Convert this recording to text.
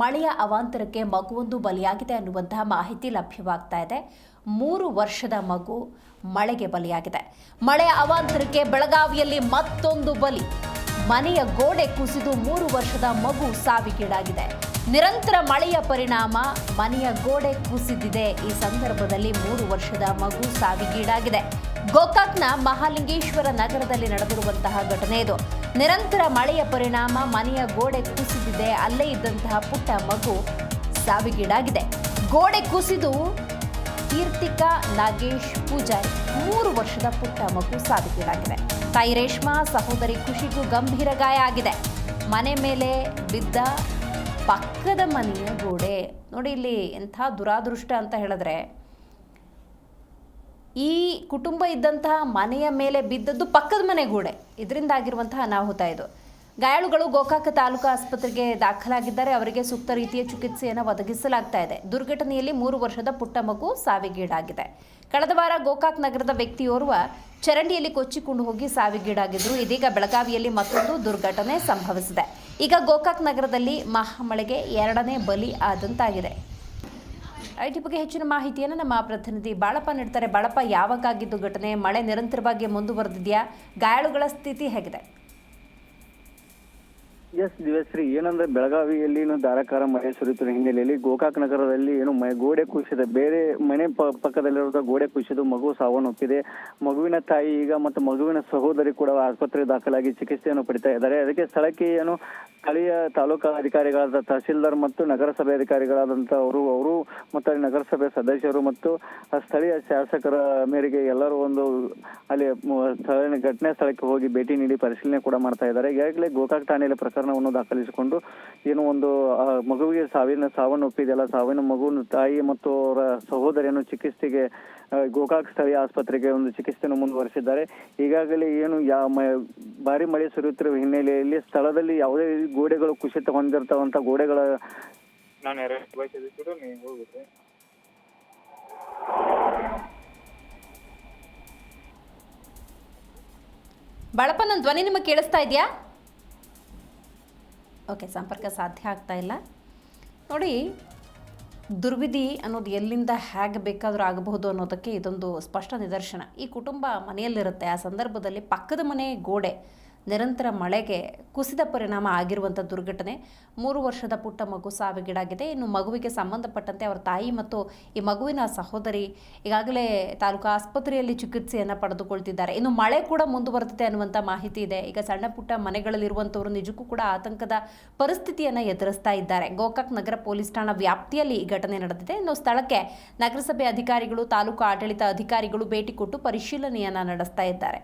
ಮಳೆಯ ಅವಾಂತರಕ್ಕೆ ಮಗುವೊಂದು ಬಲಿಯಾಗಿದೆ ಅನ್ನುವಂತಹ ಮಾಹಿತಿ ಲಭ್ಯವಾಗ್ತಾ ಇದೆ. 3 ವರ್ಷದ ಮಗು ಮಳೆಗೆ ಬಲಿಯಾಗಿದೆ. ಮಳೆಯ ಅವಾಂತರಕ್ಕೆ ಬೆಳಗಾವಿಯಲ್ಲಿ ಮತ್ತೊಂದು ಬಲಿ. ಮನೆಯ ಗೋಡೆ ಕುಸಿದು 3 ವರ್ಷದ ಮಗು ಸಾವಿಗೀಡಾಗಿದೆ. ನಿರಂತರ ಮಳೆಯ ಪರಿಣಾಮ ಮನೆಯ ಗೋಡೆ ಕುಸಿದಿದೆ. ಈ ಸಂದರ್ಭದಲ್ಲಿ 3 ವರ್ಷದ ಮಗು ಸಾವಿಗೀಡಾಗಿದೆ. ಗೋಕಾಕ್ನ ಮಹಾಲಿಂಗೇಶ್ವರ ನಗರದಲ್ಲಿ ನಡೆದಿರುವಂತಹ ಘಟನೆ ಇದು. ನಿರಂತರ ಮಳೆಯ ಪರಿಣಾಮ ಮನೆಯ ಗೋಡೆ ಕುಸಿದಿದೆ. ಅಲ್ಲೇ ಇದ್ದಂತಹ ಪುಟ್ಟ ಮಗು ಸಾವಿಗೀಡಾಗಿದೆ. ಗೋಡೆ ಕುಸಿದು ಕೀರ್ತಿಕಾ ನಾಗೇಶ್ ಪೂಜಾರಿ 3 ವರ್ಷದ ಪುಟ್ಟ ಮಗು ಸಾವಿಗೀಡಾಗಿದೆ. ತಾಯಿ ರೇಷ್ಮಾ, ಸಹೋದರಿ ಖುಷಿಗೂ ಗಂಭೀರ ಗಾಯ ಆಗಿದೆ. ಮನೆ ಮೇಲೆ ಬಿದ್ದ ಪಕ್ಕದ ಮನೆಯ ಗೋಡೆ ನೋಡಿ, ಇಲ್ಲಿ ಎಂಥ ದುರಾದೃಷ್ಟ ಅಂತ ಹೇಳಿದ್ರೆ, ಈ ಕುಟುಂಬ ಇದ್ದಂತಹ ಮನೆಯ ಮೇಲೆ ಬಿದ್ದದ್ದು ಪಕ್ಕದ ಮನೆ ಗೋಡೆ. ಇದರಿಂದ ಆಗಿರುವಂತಹ ಅನಾಹುತ ಇದು. ಗಾಯಾಳುಗಳು ಗೋಕಾಕ ತಾಲೂಕು ಆಸ್ಪತ್ರೆಗೆ ದಾಖಲಾಗಿದ್ದಾರೆ. ಅವರಿಗೆ ಸೂಕ್ತ ರೀತಿಯ ಚಿಕಿತ್ಸೆಯನ್ನು ಒದಗಿಸಲಾಗ್ತಾ ಇದೆ. ದುರ್ಘಟನೆಯಲ್ಲಿ 3 ವರ್ಷದ ಪುಟ್ಟ ಮಗು ಸಾವಿಗೀಡಾಗಿದೆ. ಕಳೆದ ವಾರ ಗೋಕಾಕ್ ನಗರದ ವ್ಯಕ್ತಿಯೋರ್ವ ಚರಂಡಿಯಲ್ಲಿ ಕೊಚ್ಚಿಕೊಂಡು ಹೋಗಿ ಸಾವಿಗೀಡಾಗಿದ್ರು. ಇದೀಗ ಬೆಳಗಾವಿಯಲ್ಲಿ ಮತ್ತೊಂದು ದುರ್ಘಟನೆ ಸಂಭವಿಸಿದೆ. ಈಗ ಗೋಕಾಕ್ ನಗರದಲ್ಲಿ ಮಹಾಮಳೆಗೆ 2ನೇ ಬಲಿ ಆದಂತಾಗಿದೆ. ಈ ಬಗ್ಗೆ ಹೆಚ್ಚಿನ ಮಾಹಿತಿಯನ್ನು ನಮ್ಮ ಪ್ರತಿನಿಧಿ ಬಾಳಪ್ಪ ನೀಡ್ತಾರೆ. ಬಾಳಪ್ಪ, ಯಾವಾಗಾಗಿದ್ದು ಘಟನೆ? ಮಳೆ ನಿರಂತರವಾಗಿ ಮುಂದುವರೆದಿದೆಯಾ? ಗಾಯಾಳುಗಳ ಸ್ಥಿತಿ ಹೇಗಿದೆ? ಎಸ್ ದಿವ್ಯಶ್ರೀ, ಏನಂದ್ರೆ ಬೆಳಗಾವಿಯಲ್ಲಿ ಧಾರಾಕಾರ ಮಳೆ ಸುರಿಯುತ್ತಿರುವ ಹಿನ್ನೆಲೆಯಲ್ಲಿ ಗೋಕಾಕ್ ನಗರದಲ್ಲಿ ಗೋಡೆ ಕುಸಿದ ಬೇರೆ ಮನೆ ಪಕ್ಕದಲ್ಲಿರುವ ಗೋಡೆ ಕುಸಿದು ಮಗು ಸಾವನ್ನಪ್ಪಿದೆ. ಮಗುವಿನ ತಾಯಿ ಈಗ ಮತ್ತು ಮಗುವಿನ ಸಹೋದರಿ ಕೂಡ ಆಸ್ಪತ್ರೆಗೆ ದಾಖಲಾಗಿ ಚಿಕಿತ್ಸೆಯನ್ನು ಪಡಿತಾ ಇದ್ದಾರೆ. ಅದಕ್ಕೆ ಸ್ಥಳಕ್ಕೆ ಸ್ಥಳೀಯ ತಾಲೂಕಾ ಅಧಿಕಾರಿಗಳಾದ ತಹಸೀಲ್ದಾರ್ ಮತ್ತು ನಗರಸಭೆ ಅಧಿಕಾರಿಗಳಾದಂಥ ಅವರು ಮತ್ತು ನಗರಸಭೆ ಸದಸ್ಯರು ಮತ್ತು ಸ್ಥಳೀಯ ಶಾಸಕರ ಮೇರೆಗೆ ಎಲ್ಲರೂ ಅಲ್ಲಿ ಘಟನೆ ಸ್ಥಳಕ್ಕೆ ಹೋಗಿ ಭೇಟಿ ನೀಡಿ ಪರಿಶೀಲನೆ ಕೂಡ ಮಾಡ್ತಾ ಇದ್ದಾರೆ. ಈಗಾಗಲೇ ಗೋಕಾಕ್ ಠಾಣೆಯಲ್ಲಿ ಪ್ರಕರಣವನ್ನು ದಾಖಲಿಸಿಕೊಂಡು ಮಗುವಿಗೆ ಸಾವನ್ನಪ್ಪಿದೆಯಲ್ಲ, ಸಾವಿನ ಮಗುವಿನ ತಾಯಿ ಮತ್ತು ಅವರ ಸಹೋದರಿಯನ್ನು ಚಿಕಿತ್ಸೆಗೆ ಗೋಕಾಕ್ ಸ್ಥಳೀಯ ಆಸ್ಪತ್ರೆಗೆ ಚಿಕಿತ್ಸೆಯನ್ನು ಮುಂದುವರೆಸಿದ್ದಾರೆ. ಈಗಾಗಲೇ ಭಾರಿ ಮಳೆ ಸುರಿಯುತ್ತಿರುವ ಹಿನ್ನೆಲೆಯಲ್ಲಿ ಸ್ಥಳದಲ್ಲಿ ಯಾವುದೇ ಗೋಡೆಗಳು ಕುಸಿತ ಹೊಂದಿರ್ತಾವಂತ ಗೋಡೆಗಳ ಬಾಳಪ್ಪ, ನನ್ನ ಧ್ವನಿ ನಿಮಗೆ ಕೇಳಿಸ್ತಾ ಇದೆಯಾ? ಓಕೆ, ಸಂಪರ್ಕ ಸಾಧ್ಯ ಆಗ್ತಾ ಇಲ್ಲ. ನೋಡಿ, ದುರ್ವಿಧಿ ಅನ್ನೋದು ಎಲ್ಲಿಂದ ಹೇಗೆ ಬೇಕಾದರೂ ಆಗಬಹುದು ಅನ್ನೋದಕ್ಕೆ ಇದೊಂದು ಸ್ಪಷ್ಟ ನಿದರ್ಶನ. ಈ ಕುಟುಂಬ ಮನೆಯಲ್ಲಿರುತ್ತೆ. ಆ ಸಂದರ್ಭದಲ್ಲಿ ಪಕ್ಕದ ಮನೆ ಗೋಡೆ ನಿರಂತರ ಮಳೆಗೆ ಕುಸಿದ ಪರಿಣಾಮ ಆಗಿರುವಂಥ ದುರ್ಘಟನೆ. 3 ವರ್ಷದ ಪುಟ್ಟ ಮಗು ಸಾವಿಗೀಡಾಗಿದೆ. ಇನ್ನು ಮಗುವಿಗೆ ಸಂಬಂಧಪಟ್ಟಂತೆ ಅವರ ತಾಯಿ ಮತ್ತು ಈ ಮಗುವಿನ ಸಹೋದರಿ ಈಗಾಗಲೇ ತಾಲೂಕು ಆಸ್ಪತ್ರೆಯಲ್ಲಿ ಚಿಕಿತ್ಸೆಯನ್ನು ಪಡೆದುಕೊಳ್ತಿದ್ದಾರೆ. ಇನ್ನು ಮಳೆ ಕೂಡ ಮುಂದುವರೆದಿದೆ ಅನ್ನುವಂಥ ಮಾಹಿತಿ ಇದೆ. ಈಗ ಸಣ್ಣ ಪುಟ್ಟ ಮನೆಗಳಲ್ಲಿರುವಂಥವರು ನಿಜಕ್ಕೂ ಕೂಡ ಆತಂಕದ ಪರಿಸ್ಥಿತಿಯನ್ನು ಎದುರಿಸ್ತಾ ಇದ್ದಾರೆ. ಗೋಕಾಕ್ ನಗರ ಪೊಲೀಸ್ ಠಾಣಾ ವ್ಯಾಪ್ತಿಯಲ್ಲಿ ಈ ಘಟನೆ ನಡೆದಿದೆ. ಇನ್ನು ಸ್ಥಳಕ್ಕೆ ನಗರಸಭೆ ಅಧಿಕಾರಿಗಳು, ತಾಲೂಕು ಆಡಳಿತ ಅಧಿಕಾರಿಗಳು ಭೇಟಿ ಕೊಟ್ಟು ಪರಿಶೀಲನೆಯನ್ನು ನಡೆಸ್ತಾ ಇದ್ದಾರೆ.